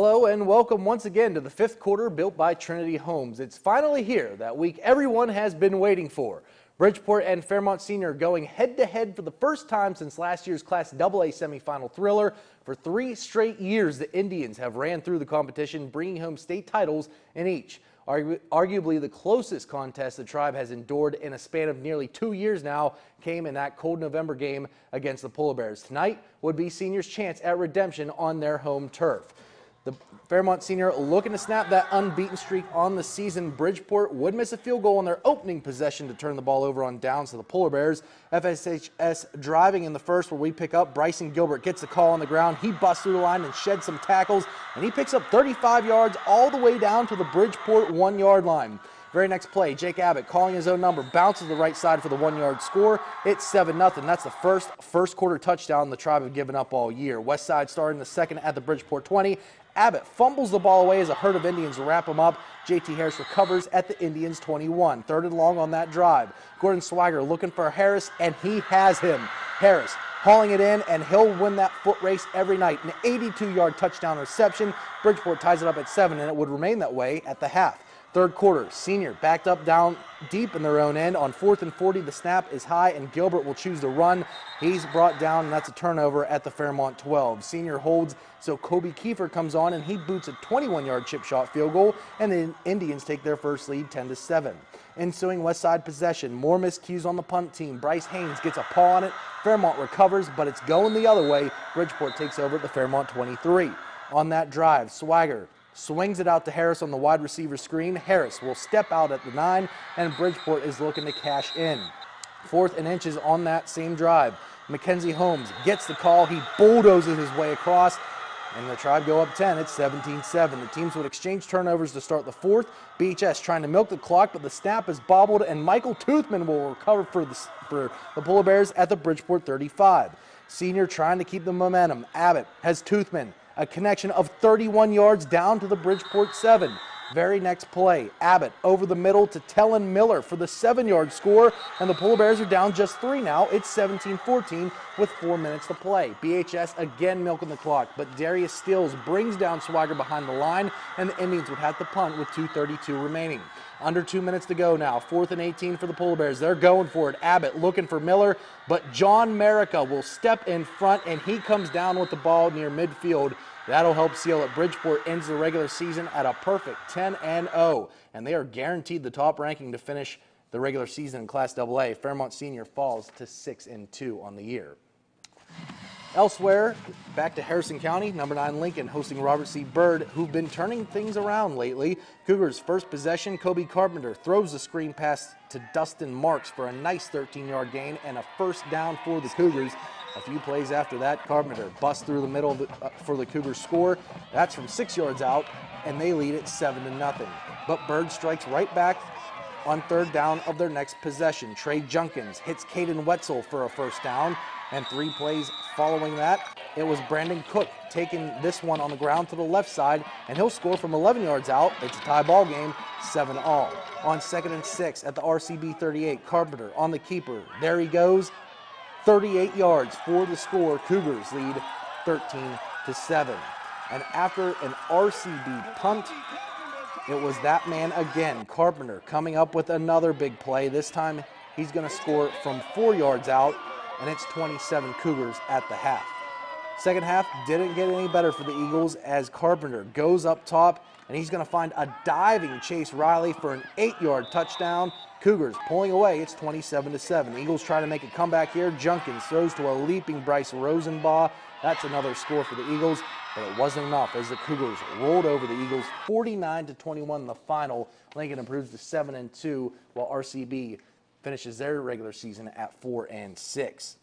Hello and welcome once again to the fifth quarter built by Trinity Homes. It's finally here, that week everyone has been waiting for. Bridgeport and Fairmont Senior going head-to-head for the first time since last year's Class AA semifinal thriller. For 3 straight years, the Indians have ran through the competition, bringing home state titles in each. Arguably the closest contest the Tribe has endured in a span of nearly 2 years now came in that cold November game against the Polar Bears. Tonight would be Senior's chance at redemption on their home turf. The Fairmont Senior looking to snap that unbeaten streak on the season. Bridgeport would miss a field goal on their opening possession to turn the ball over on downs to the Polar Bears. FSHS driving in the first where we pick up. Bryson Gilbert gets the call on the ground. He busts through the line and sheds some tackles, and he picks up 35 yards all the way down to the Bridgeport 1-yard line. Very next play, Jake Abbott calling his own number, bounces to the right side for the 1-yard score. It's 7-0. That's the first quarter touchdown the Tribe have given up all year. Westside starting the second at the Bridgeport 20. Abbott fumbles the ball away as a herd of Indians wrap him up. JT Harris recovers at the Indians 21. Third and long on that drive. Gordon Swagger looking for Harris, and he has him. Harris hauling it in, and he'll win that foot race every night. An 82-yard touchdown reception. Bridgeport ties it up at 7, and it would remain that way at the half. Third quarter, Senior backed up down deep in their own end. On 4th and 40, the snap is high, and Gilbert will choose to run. He's brought down, and that's a turnover at the Fairmont 12. Senior holds, so Kobe Kiefer comes on, and he boots a 21-yard chip shot field goal, and the Indians take their first lead 10-7. Ensuing Westside possession, more miscues on the punt team. Bryce Haynes gets a paw on it. Fairmont recovers, but it's going the other way. Bridgeport takes over at the Fairmont 23. On that drive, Swagger swings it out to Harris on the wide receiver screen. Harris will step out at the 9, and Bridgeport is looking to cash in. 4th and inches on that same drive. Mackenzie Holmes gets the call. He bulldozes his way across, and the Tribe go up 10. It's 17-7. The teams would exchange turnovers to start the fourth. BHS trying to milk the clock, but the snap is bobbled, and Michael Toothman will recover for the Polar Bears at the Bridgeport 35. Senior trying to keep the momentum. Abbott has Toothman. A connection of 31 yards down to the Bridgeport 7. Very next play, Abbott over the middle to Tellen Miller for the 7-yard score, and the Polar Bears are down just 3 now. It's 17-14 with 4 minutes to play. BHS again milking the clock, but Darius Stills brings down Swagger behind the line, and the Indians would have to punt with 2:32 remaining. Under 2 minutes to go now. 4th and 18 for the Polar Bears. They're going for it. Abbott looking for Miller, but John Merica will step in front, and he comes down with the ball near midfield. That'll help seal it. Bridgeport ends the regular season at a perfect 10-0, and they are guaranteed the top ranking to finish the regular season in Class AA. Fairmont Senior falls to 6-2 on the year. Elsewhere, back to Harrison County, number 9 Lincoln hosting Robert C. Byrd, who've been turning things around lately. Cougars' first possession, Kobe Carpenter throws the screen pass to Dustin Marks for a nice 13-yard gain and a first down for the Cougars. A few plays after that, Carpenter busts through the middle for the Cougars score. That's from 6 yards out, and they lead it 7-0. But Byrd strikes right back on 3rd down of their next possession. Trey Junkins hits Caden Wetzel for a first down, and 3 plays following that, it was Brandon Cook taking this one on the ground to the left side, and he'll score from 11 yards out. It's a tie ball game, 7-all. On 2nd and 6 at the RCB 38, Carpenter on the keeper. There he goes. 38 yards for the score. Cougars lead 13-7. And after an RCB punt, it was that man again, Carpenter, coming up with another big play. This time he's going to score from 4 yards out, and it's 27 Cougars at the half. Second half didn't get any better for the Eagles as Carpenter goes up top, and he's going to find a diving Chase Riley for an 8-yard touchdown. Cougars pulling away. It's 27-7. Eagles try to make a comeback here. Junkins throws to a leaping Bryce Rosenbaugh. That's another score for the Eagles, but it wasn't enough as the Cougars rolled over the Eagles 49-21 in the final. Lincoln improves to 7-2, while RCB finishes their regular season at 4-6.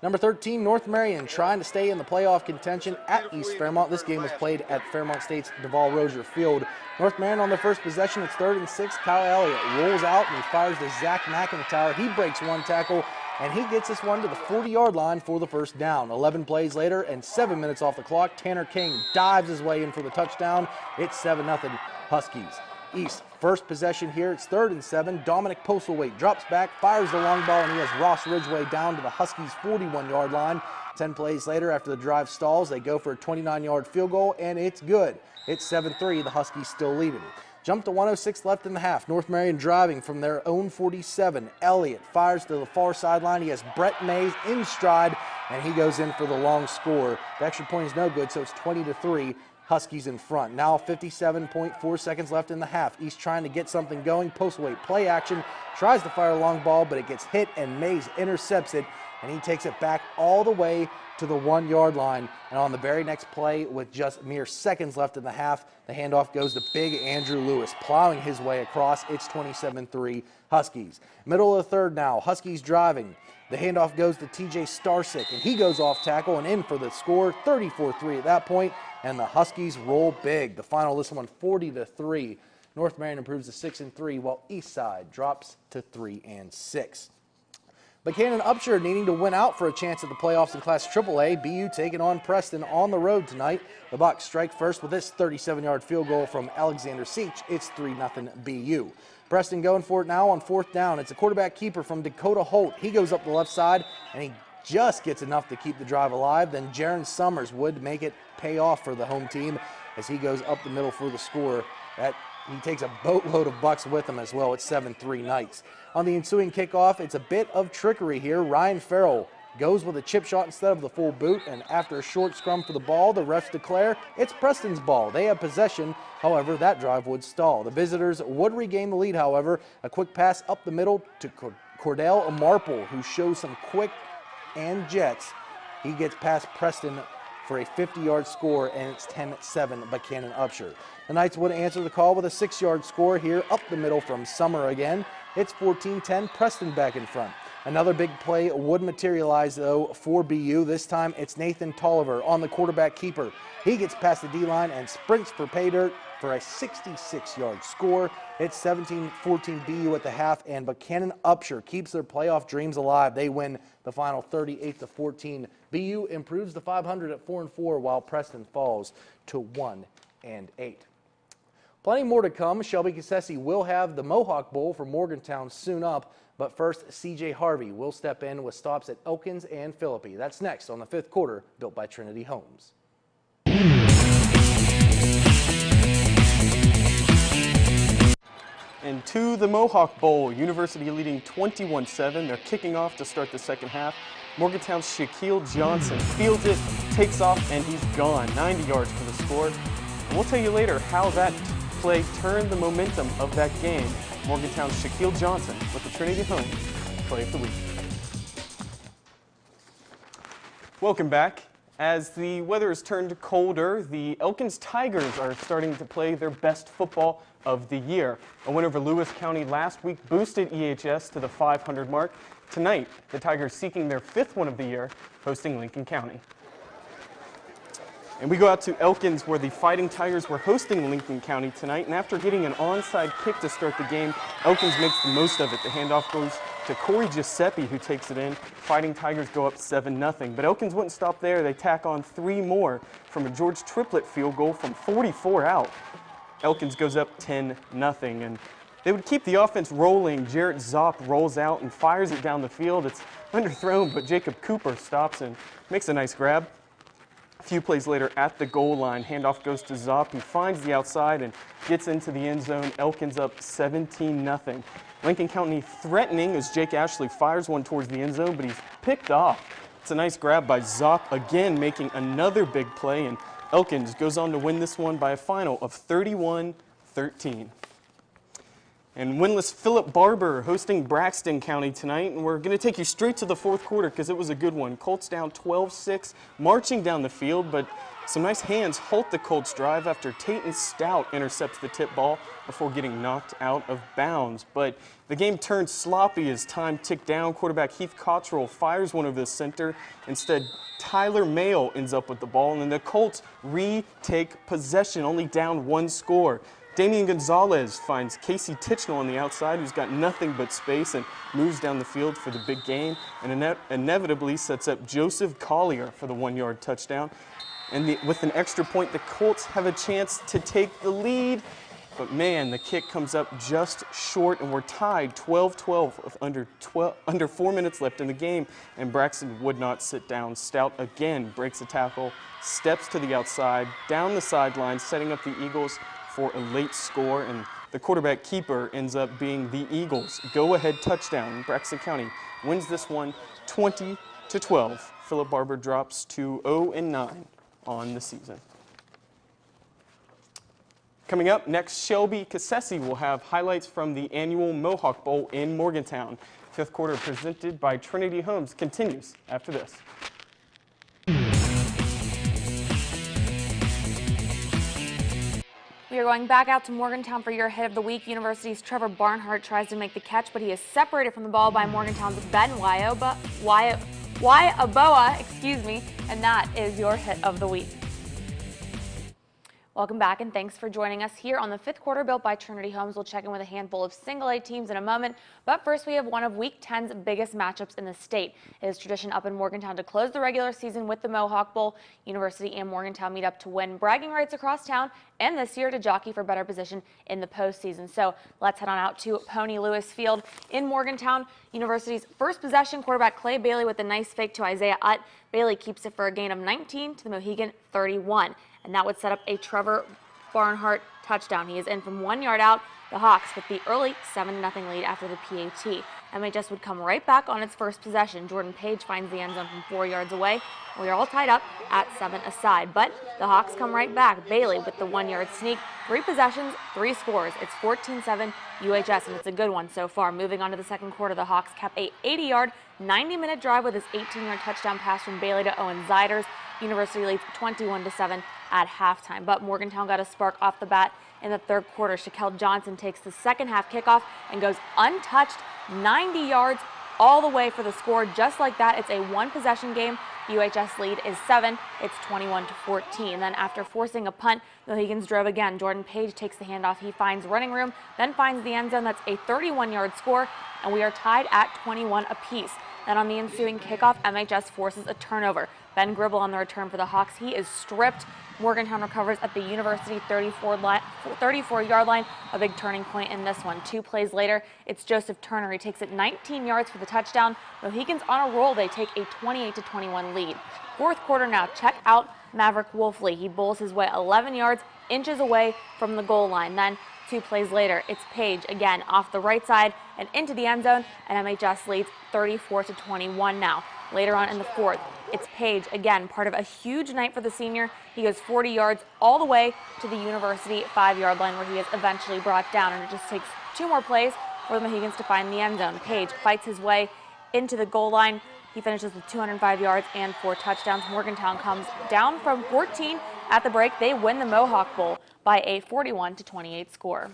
Number 13, North Marion trying to stay in the playoff contention at East Fairmont. This game was played at Fairmont State's Duval Rozier Field. North Marion on their first possession. It's 3rd and 6. Kyle Elliott rolls out and he fires to Zach McIntyre. He breaks one tackle, and he gets this one to the 40-yard line for the first down. 11 plays later and 7 minutes off the clock, Tanner King dives his way in for the touchdown. It's 7-0 Huskies. East, first possession here. It's 3rd and 7. Dominic Postlethwaite drops back, fires the long ball, and he has Ross Ridgway down to the Huskies' 41-yard line. 10 plays later, after the drive stalls, they go for a 29-yard field goal, and it's good. It's 7-3. The Huskies still leading. Jump to 1:06 left in the half. North Marion driving from their own 47. Elliott fires to the far sideline. He has Brett Mays in stride, and he goes in for the long score. The extra point is no good, so it's 20-3. Huskies in front. Now 57.4 seconds left in the half. East trying to get something going. Post-weight play action. Tries to fire a long ball, but it gets hit, and Mays intercepts it, and he takes it back all the way to the 1-yard line. And on the very next play, with just mere seconds left in the half, the handoff goes to big Andrew Lewis, plowing his way across. It's 27-3 Huskies. Middle of the third now. Huskies driving. The handoff goes to TJ Starsick, and he goes off tackle and in for the score. 34-3 at that point, and the Huskies roll big. The final, this one 40-3. North Marion improves to 6-3, while Eastside drops to 3-6. Buchanan Upshur needing to win out for a chance at the playoffs in Class AAA. BU taking on Preston on the road tonight. The Bucks strike first with this 37-yard field goal from Alexander Seach. It's 3-0 BU. Preston going for it now on fourth down. It's a quarterback keeper from Dakota Holt. He goes up the left side, and he just gets enough to keep the drive alive. Then Jaron Summers would make it pay off for the home team as he goes up the middle for the score. He takes a boatload of Bucks with him as well. It's 7-3 Knights. On the ensuing kickoff, it's a bit of trickery here. Ryan Farrell goes with a chip shot instead of the full boot, and after a short scrum for the ball, the refs declare it's Preston's ball. They have possession. However, that drive would stall. The visitors would regain the lead, however. A quick pass up the middle to Cordell Marple, who shows some quick and jets. He gets past Preston for a 50-yard score, and it's 10-7 Buchanan Upshur. The Knights would answer the call with a 6-yard score here up the middle from Summer again. It's 14-10, Preston back in front. Another big play would materialize, though, for BU. This time it's Nathan Tolliver on the quarterback keeper. He gets past the D-line and sprints for pay dirt for a 66-yard score. It's 17-14 BU at the half, and Buchanan Upshur keeps their playoff dreams alive. They win the final 38-14. BU improves to 500 at 4-4, while Preston falls to 1-8. Plenty more to come. Shelby Cassesi will have the Mohawk Bowl for Morgantown soon up, but first, CJ Harvey will step in with stops at Elkins and Philippi. That's next on the fifth quarter, built by Trinity Homes. And to the Mohawk Bowl, University leading 21-7. They're kicking off to start the second half. Morgantown's Shaquille Johnson fields it, takes off, and he's gone. 90 yards for the score. And we'll tell you later how that play turned the momentum of that game. Morgantown's Shaquille Johnson with the Trinity Homes Play of the Week. Welcome back. As the weather has turned colder, the Elkins Tigers are starting to play their best football of the year. A win over Lewis County last week boosted EHS to the 500 mark. Tonight, the Tigers seeking their 5th one of the year, hosting Lincoln County. And we go out to Elkins, where the Fighting Tigers were hosting Lincoln County tonight. And after getting an onside kick to start the game, Elkins makes the most of it. The handoff goes to Corey Giuseppe, who takes it in. Fighting Tigers go up 7-0. But Elkins wouldn't stop there. They tack on 3 more from a George Triplett field goal from 44 out. Elkins goes up 10-0. And they would keep the offense rolling. Jarrett Zopp rolls out and fires it down the field. It's underthrown, but Jacob Cooper stops and makes a nice grab. A few plays later at the goal line, handoff goes to Zopp, who finds the outside and gets into the end zone. Elkins up 17-0. Lincoln County threatening as Jake Ashley fires one towards the end zone, but he's picked off. It's a nice grab by Zopp, again making another big play, and Elkins goes on to win this one by a final of 31-13. And winless Philip Barbour hosting Braxton County tonight. And we're going to take you straight to the fourth quarter because it was a good one. Colts down 12-6, marching down the field, but some nice hands halt the Colts drive after Tayton Stout intercepts the tip ball before getting knocked out of bounds. But the game turned sloppy as time ticked down. Quarterback Heath Cottrell fires one over the center. Instead, Tyler Mayo ends up with the ball, and then the Colts retake possession, only down 1 score. Damian Gonzalez finds Casey Tichnell on the outside, who's got nothing but space, and moves down the field for the big gain, and inevitably sets up Joseph Collier for the 1-yard touchdown. And with an extra point, the Colts have a chance to take the lead, But man, the kick comes up just short, and we're tied 12-12 with under 4 minutes left in the game, and Braxton would not sit down. Stout again breaks a tackle, steps to the outside, down the sideline, setting up the Eagles for a late score, and the quarterback keeper ends up being the Eagles' go-ahead touchdown. Braxton County wins this one 20-12. Philip Barbour drops to 0-9 on the season. Coming up next, Shelby Cassesi will have highlights from the annual Mohawk Bowl in Morgantown. Fifth quarter presented by Trinity Homes continues after this. We are going back out to Morgantown for your hit of the week. University's Trevor Barnhart tries to make the catch, but he is separated from the ball by Morgantown's Ben Wyaboa, and that is your hit of the week. Welcome back, and thanks for joining us here on the fifth quarter built by Trinity Homes. We'll check in with a handful of single-A teams in a moment, but first we have one of Week 10's biggest matchups in the state. It is tradition up in Morgantown to close the regular season with the Mohawk Bowl. University and Morgantown meet up to win bragging rights across town, and this year to jockey for better position in the postseason. So let's head on out to Pony Lewis Field in Morgantown. University's first possession, quarterback Clay Bailey with a nice fake to Isaiah Utt. Bailey keeps it for a gain of 19 to the Mohegan 31. And that would set up a Trevor Barnhart touchdown. He is in from 1 yard out. The Hawks with the early 7-0 lead after the PAT. MHS would come right back on its first possession. Jordan Page finds the end zone from 4 yards away. We are all tied up at 7 aside, but the Hawks come right back. Bailey with the 1 yard sneak. 3 possessions, 3 scores. It's 14-7 UHS, and it's a good one so far. Moving on to the second quarter, the Hawks kept a 80-yard, 90-minute drive with his 18-yard touchdown pass from Bailey to Owen Ziders. University leads 21-7 at halftime, but Morgantown got a spark off the bat in the third quarter. Shaquille Johnson takes the second half kickoff and goes untouched 90 yards all the way for the score. Just like that, it's a one-possession game. UHS lead is 7. It's 21-14. Then after forcing a punt, the Mohegans drove again. Jordan Page takes the handoff. He finds running room, then finds the end zone. That's a 31-yard score, and we are tied at 21 apiece. Then on the ensuing kickoff, MHS forces a turnover. Ben Gribble on the return for the Hawks. He is stripped. Morgantown recovers at the University 34-yard line, a big turning point in this one. 2 plays later, it's Joseph Turner. He takes it 19 yards for the touchdown. Mohegans on a roll. They take a 28-21 lead. Fourth quarter now. Check out Maverick Wolfley. He bowls his way 11 yards, inches away from the goal line. Then 2 plays later, it's Page again off the right side and into the end zone, and MHS leads 34-21 now. Later on in the fourth, it's Page again, part of a huge night for the senior. He goes 40 yards all the way to the University 5-yard line, where he is eventually brought down, and it just takes 2 more plays for the Mohegans to find the end zone. Page fights his way into the goal line. He finishes with 205 yards and 4 touchdowns. Morgantown comes down from 14 at the break. They win the Mohawk Bowl by a 41-28 score.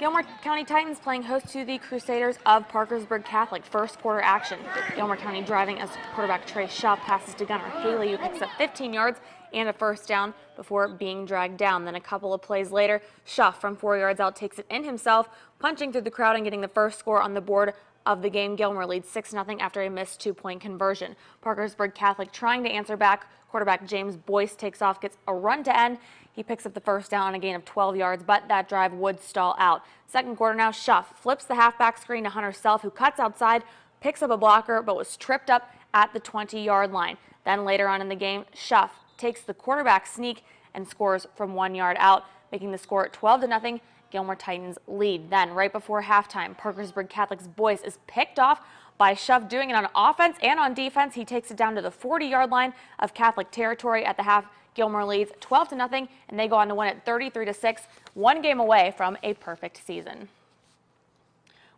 Gilmer County Titans playing host to the Crusaders of Parkersburg Catholic. First quarter action. Gilmer County driving as quarterback Trey Shaw passes to Gunnar Haley, who picks up 15 yards and a first down before being dragged down. Then a couple of plays later, Shaw from 4 yards out takes it in himself, punching through the crowd and getting the first score on the board of the game. Gilmer leads 6-0 after a missed 2-point conversion. Parkersburg Catholic trying to answer back. Quarterback James Boyce takes off, gets a run to end. He picks up the first down on a gain of 12 yards, but that drive would stall out. Second quarter now, Schuff flips the halfback screen to Hunter Self, who cuts outside, picks up a blocker, but was tripped up at the 20-yard line. Then later on in the game, Schuff takes the quarterback sneak and scores from 1 yard out, making the score 12-0. Gilmer Titans lead. Then right before halftime, Parkersburg Catholic's Boyce is picked off by Schuff, doing it on offense and on defense. He takes it down to the 40-yard line of Catholic territory. At the half, Gilmer leads 12-0, and they go on to win it 33-6, 1 game away from a perfect season.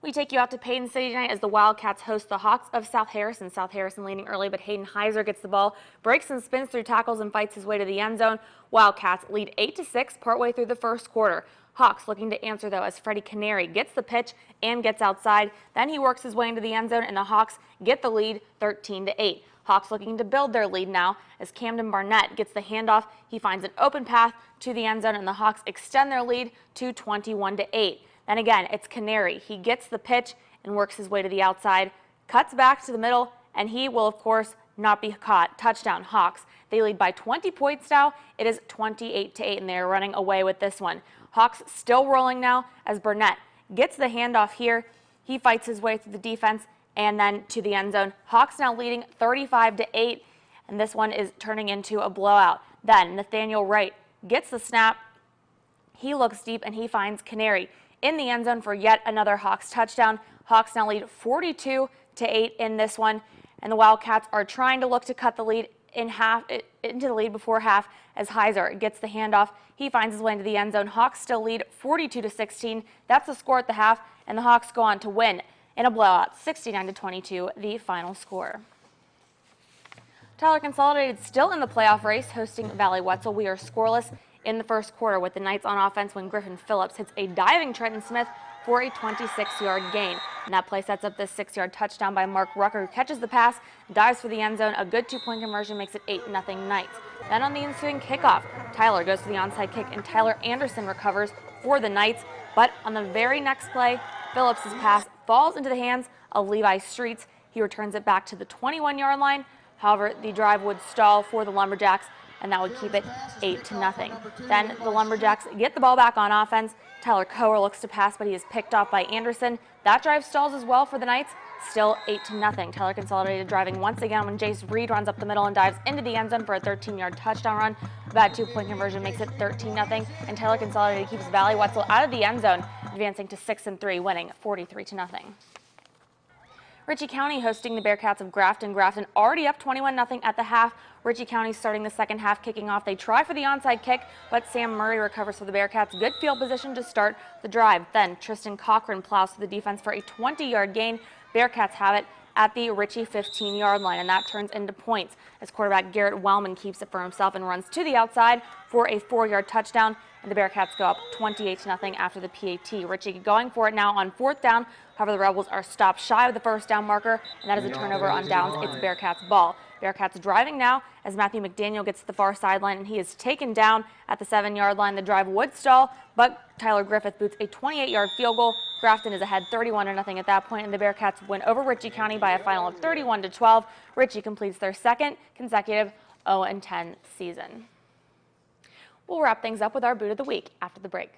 We take you out to Paden City tonight as the Wildcats host the Hawks of South Harrison. South Harrison leading early, but Hayden Heiser gets the ball, breaks and spins through tackles and fights his way to the end zone. Wildcats lead 8-6 partway through the first quarter. Hawks looking to answer, though, as Freddie Canary gets the pitch and gets outside. Then he works his way into the end zone, and the Hawks get the lead 13-8. Hawks looking to build their lead now as Camden Barnett gets the handoff. He finds an open path to the end zone, and the Hawks extend their lead to 21-8. Then again, it's Canary. He gets the pitch and works his way to the outside, cuts back to the middle, and he will, of course, not be caught. Touchdown, Hawks. They lead by 20 points now. It is 28-8, and they are running away with this one. Hawks still rolling now as Burnett gets the handoff here. He fights his way through the defense and then to the end zone. Hawks now leading 35-8, and this one is turning into a blowout. Then Nathaniel Wright gets the snap. He looks deep and he finds Canary in the end zone for yet another Hawks touchdown. Hawks now lead 42-8 in this one, and the Wildcats are trying to look to cut the lead into the lead before half as Heiser gets the handoff. He finds his way into the end zone. Hawks still lead 42-16. That's the score at the half, and the Hawks go on to win in a blowout, 69-22, the final score. Tyler Consolidated still in the playoff race, hosting Valley Wetzel. We are scoreless in the first quarter with the Knights on offense when Griffin Phillips hits a diving Trenton Smith for a 26-yard gain. And that play sets up this 6-yard touchdown by Mark Rucker, who catches the pass, dives for the end zone. A good 2-point conversion makes it 8-0 Knights. Then on the ensuing kickoff, Tyler goes for the onside kick, and Tyler Anderson recovers for the Knights. But on the very next play, Phillips' pass falls into the hands of Levi Streets. He returns it back to the 21-yard line. However, the drive would stall for the Lumberjacks, and that would keep it 8-0. Then the Lumberjacks get the ball back on offense. Tyler Coer looks to pass, but he is picked off by Anderson. That drive stalls as well for the Knights. Still 8-0. Tyler Consolidated driving once again when Jace Reed runs up the middle and dives into the end zone for a 13-yard touchdown run. A bad 2-point conversion makes it 13-0, and Tyler Consolidated keeps Valley Wetzel out of the end zone, advancing to 6-3, winning 43-0. Ritchie County hosting the Bearcats of Grafton. Grafton already up 21-0 at the half. Ritchie County starting the second half, kicking off. They try for the onside kick, but Sam Murray recovers for the Bearcats. Good field position to start the drive. Then Tristan Cochran plows through the defense for a 20-yard gain. Bearcats have it at the Ritchie 15-yard line, and that turns into points as quarterback Garrett Wellman keeps it for himself and runs to the outside for a 4-yard touchdown, and the Bearcats go up 28-0 after the PAT. Ritchie going for it now on 4th down. However, the Rebels are stopped shy of the first down marker, and that is a turnover on downs. It's Bearcats ball. Bearcats driving now as Matthew McDaniel gets to the far sideline, and he is taken down at the 7-yard line. The drive would stall, but Tyler Griffith boots a 28-yard field goal. Grafton is ahead 31-0 at that point, and the Bearcats win over Ritchie County by a final of 31-12. Ritchie completes their second consecutive 0-10 season. We'll wrap things up with our boot of the week after the break.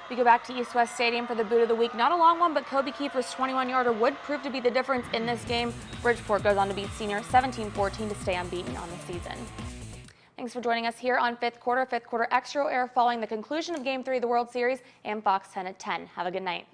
We go back to East West Stadium for the boot of the week. Not a long one, but Kobe Kiefer's 21-yarder would prove to be the difference in this game. Bridgeport goes on to beat Senior 17-14 to stay unbeaten on the season. Thanks for joining us here on Fifth Quarter. Fifth Quarter Extra air following the conclusion of Game 3 of the World Series and Fox 10 at 10. Have a good night.